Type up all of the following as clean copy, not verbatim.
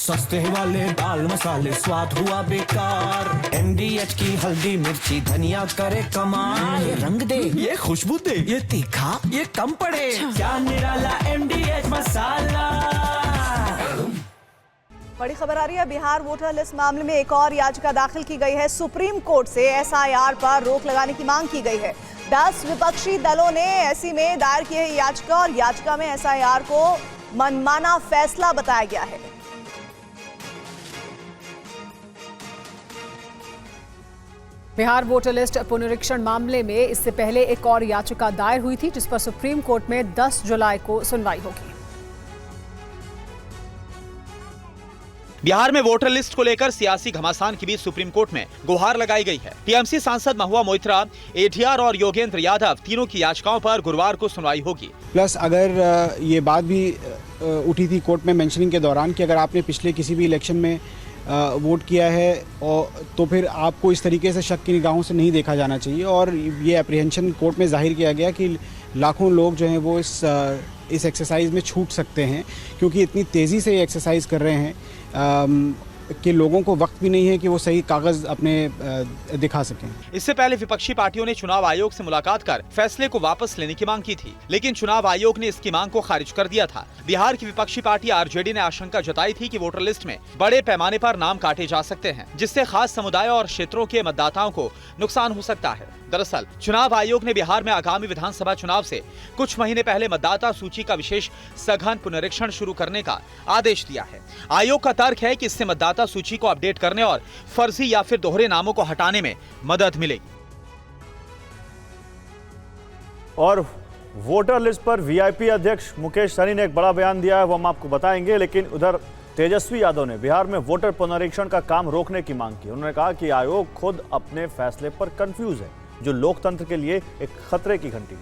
सस्ते वाले दाल मसाले स्वाद हुआ बेकार। MDH की हल्दी मिर्ची धनिया करे कमाल। ये रंग दे, ये खुशबू दे, ये तीखा, ये कम पड़े। क्या निराला MDH मसाला। बड़ी खबर आ रही है, बिहार वोटर लिस्ट मामले में एक और याचिका दाखिल की गई है। सुप्रीम कोर्ट से SIR पर रोक लगाने की मांग की गई है। 10 विपक्षी दलों ने ऐसी में दायर की है याचिका और याचिका में SIR को मनमाना फैसला बताया गया है। बिहार वोटर लिस्ट पुनरीक्षण मामले में इससे पहले एक और याचिका दायर हुई थी, जिस पर सुप्रीम कोर्ट में 10 जुलाई को सुनवाई होगी। बिहार में वोटर लिस्ट को लेकर सियासी घमासान के बीच सुप्रीम कोर्ट में गुहार लगाई गई है। टीएमसी सांसद महुआ मोइत्रा, ATR और योगेंद्र यादव तीनों की याचिकाओं पर गुरुवार को सुनवाई होगी। प्लस अगर ये बात भी उठी थी कोर्ट में मेंशनिंग के दौरान कि अगर आपने पिछले किसी भी इलेक्शन में वोट किया है और तो फिर आपको इस तरीके से शक की निगाहों से नहीं देखा जाना चाहिए। और ये अप्रीहेंशन कोर्ट में जाहिर किया गया कि लाखों लोग जो हैं वो इस एक्सरसाइज में छूट सकते हैं, क्योंकि इतनी तेज़ी से ये एक्सरसाइज कर रहे हैं कि लोगों को वक्त भी नहीं है कि वो सही कागज अपने दिखा सकें। इससे पहले विपक्षी पार्टियों ने चुनाव आयोग से मुलाकात कर फैसले को वापस लेने की मांग की थी, लेकिन चुनाव आयोग ने इसकी मांग को खारिज कर दिया था। बिहार की विपक्षी पार्टी RJD ने आशंका जताई थी कि वोटर लिस्ट में बड़े पैमाने पर नाम काटे जा सकते हैं, जिससे खास समुदाय और क्षेत्रों के मतदाताओं को नुकसान हो सकता है। दरअसल चुनाव आयोग ने बिहार में आगामी विधानसभा चुनाव से कुछ महीने पहले मतदाता सूची का विशेष सघन पुनरीक्षण शुरू करने का आदेश दिया है। आयोग का तर्क है कि इससे मतदाता सूची को अपडेट करने और फर्जी या फिर दोहरे नामों को हटाने में मदद मिलेगी। और वोटर लिस्ट पर VIP अध्यक्ष मुकेश सहनी ने एक बड़ा बयान दिया है, वो हम आपको बताएंगे। लेकिन उधर तेजस्वी यादव ने बिहार में वोटर पुनरीक्षण का काम रोकने की मांग की। उन्होंने कहा कि आयोग खुद अपने फैसले पर कंफ्यूज है, जो लोकतंत्र के लिए एक खतरे की घंटी है।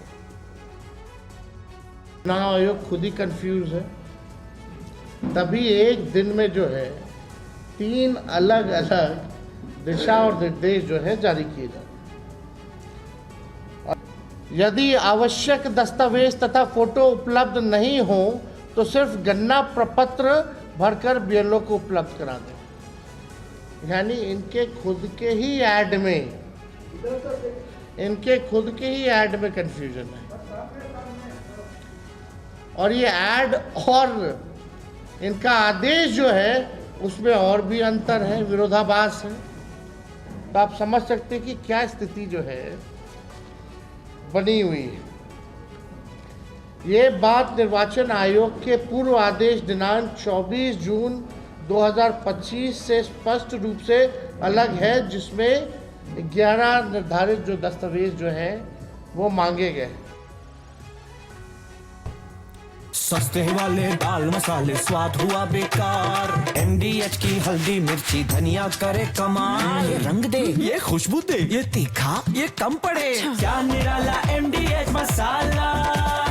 चुनाव आयोग खुद ही कंफ्यूज है, तभी एक दिन में जो है 3 अलग अलग दिशा और निर्देश जो है जारी किए जाते। यदि आवश्यक दस्तावेज तथा फोटो उपलब्ध नहीं हो तो सिर्फ गणना प्रपत्र भरकर BLO को उपलब्ध करा दें। यानी इनके खुद के ही ऐड में कंफ्यूजन है। और ये ऐड और इनका आदेश जो है उसमें और भी अंतर है, विरोधाभास है। तो आप समझ सकते हैं कि क्या स्थिति जो है बनी हुई है। ये बात निर्वाचन आयोग के पूर्व आदेश दिनांक 24 जून 2025 से स्पष्ट रूप से अलग है, जिसमें 11 निर्धारित जो दस्तावेज जो हैं वो मांगे गए। सस्ते वाले दाल मसाले स्वाद हुआ बेकार। MDH की हल्दी मिर्ची धनिया करे कमाल। ये रंग दे, ये खुशबू दे, ये तीखा, ये कम पड़े। क्या निराला MDH मसाला।